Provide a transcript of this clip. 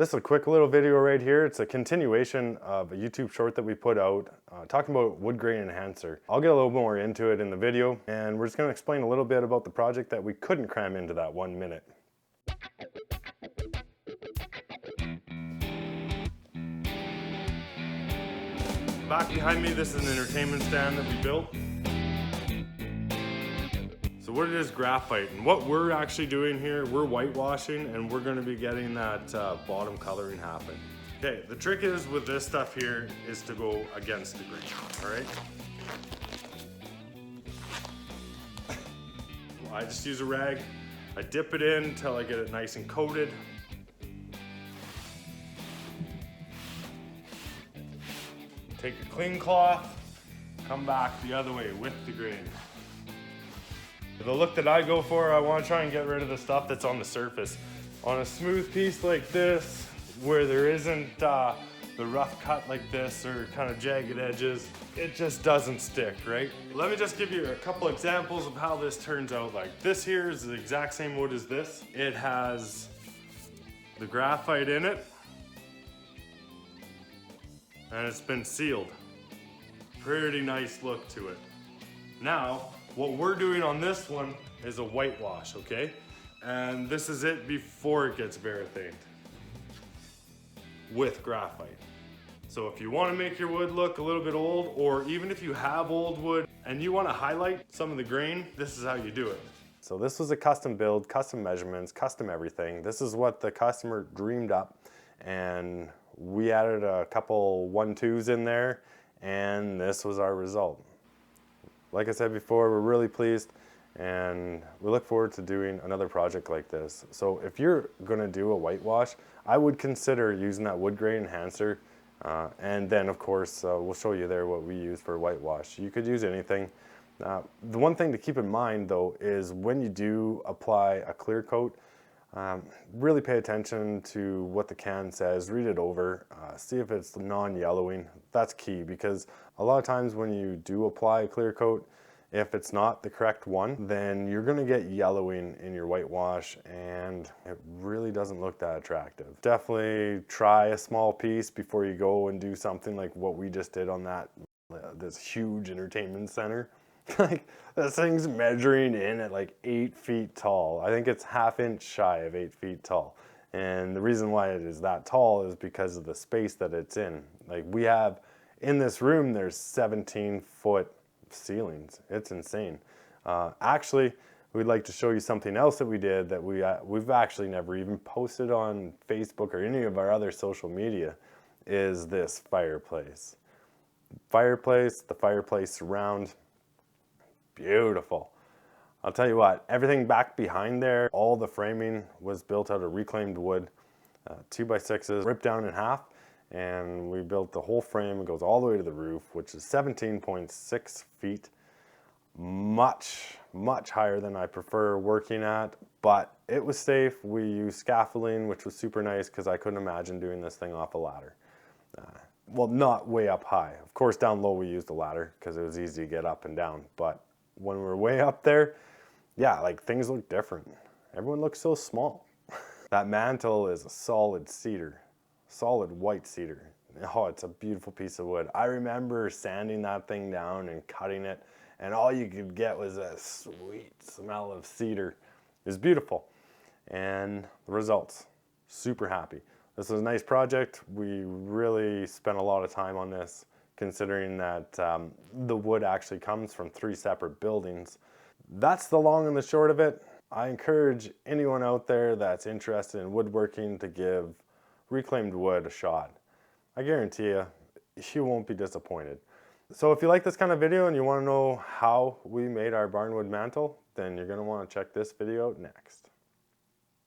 This is a quick little video right here. It's a continuation of a YouTube short that we put out talking about wood grain enhancer. I'll get a little more into it in the video, and we're just going to explain a little bit about the project that we couldn't cram into that 1 minute. Back behind me, this is an entertainment stand that we built. So what it is, graphite, and what we're actually doing here, we're whitewashing, and we're going to be getting that bottom coloring happen. Okay, the trick is with this stuff here is to go against the grain, all right? I just use a rag, I dip it in until I get it nice and coated. Take a clean cloth, come back the other way with the grain. The look that I go for, I want to try and get rid of the stuff that's on the surface. On a smooth piece like this, where there isn't the rough cut like this or kind of jagged edges, it just doesn't stick, right? Let me just give you a couple examples of how this turns out. Like this here is the exact same wood as this. It has the graphite in it, and it's been sealed. Pretty nice look to it. Now, what we're doing on this one is a whitewash, okay? And this is it before it gets varathaned with graphite. So if you want to make your wood look a little bit old, or even if you have old wood and you want to highlight some of the grain, this is how you do it. So this was a custom build, custom measurements, custom everything. This is what the customer dreamed up, and we added a couple 1-2s in there, and this was our result. Like I said before, we're really pleased, and we look forward to doing another project like this. So if you're gonna do a whitewash, I would consider using that wood grain enhancer, and then of course, we'll show you there what we use for whitewash. You could use anything. The one thing to keep in mind though is when you do apply a clear coat, really pay attention to what the can says, read it over, see if it's non-yellowing. That's key, because a lot of times when you do apply a clear coat, if it's not the correct one, then you're gonna get yellowing in your whitewash, and it really doesn't look that attractive. Definitely try a small piece before you go and do something like what we just did on that this huge entertainment center. Like, this thing's measuring in at like 8 feet tall. I think it's ½ inch shy of 8 feet tall. And the reason why it is that tall is because of the space that it's in. Like, we have, in this room, there's 17-foot ceilings. It's insane. Actually, we'd like to show you something else that we did that we've actually never even posted on Facebook or any of our other social media, is this fireplace. The fireplace surround. Beautiful. I'll tell you what, everything back behind there, all the framing was built out of reclaimed wood, 2x6s, ripped down in half, and we built the whole frame. It goes all the way to the roof, which is 17.6 feet. Much higher than I prefer working at, but it was safe. We used scaffolding, which was super nice because I couldn't imagine doing this thing off a ladder. Well, not way up high. Of course, down low we used a ladder because it was easy to get up and down, but when we were way up there, yeah, like things look different. Everyone looks so small. That mantle is a solid cedar, solid white cedar. Oh, it's a beautiful piece of wood. I remember sanding that thing down and cutting it, and all you could get was a sweet smell of cedar. It was beautiful. And the results, super happy. This was a nice project. We really spent a lot of time on this, considering that the wood actually comes from 3 separate buildings. That's the long and the short of it. I encourage anyone out there that's interested in woodworking to give reclaimed wood a shot. I guarantee you won't be disappointed. So if you like this kind of video and you want to know how we made our Barnwood mantle, then you're going to want to check this video out next.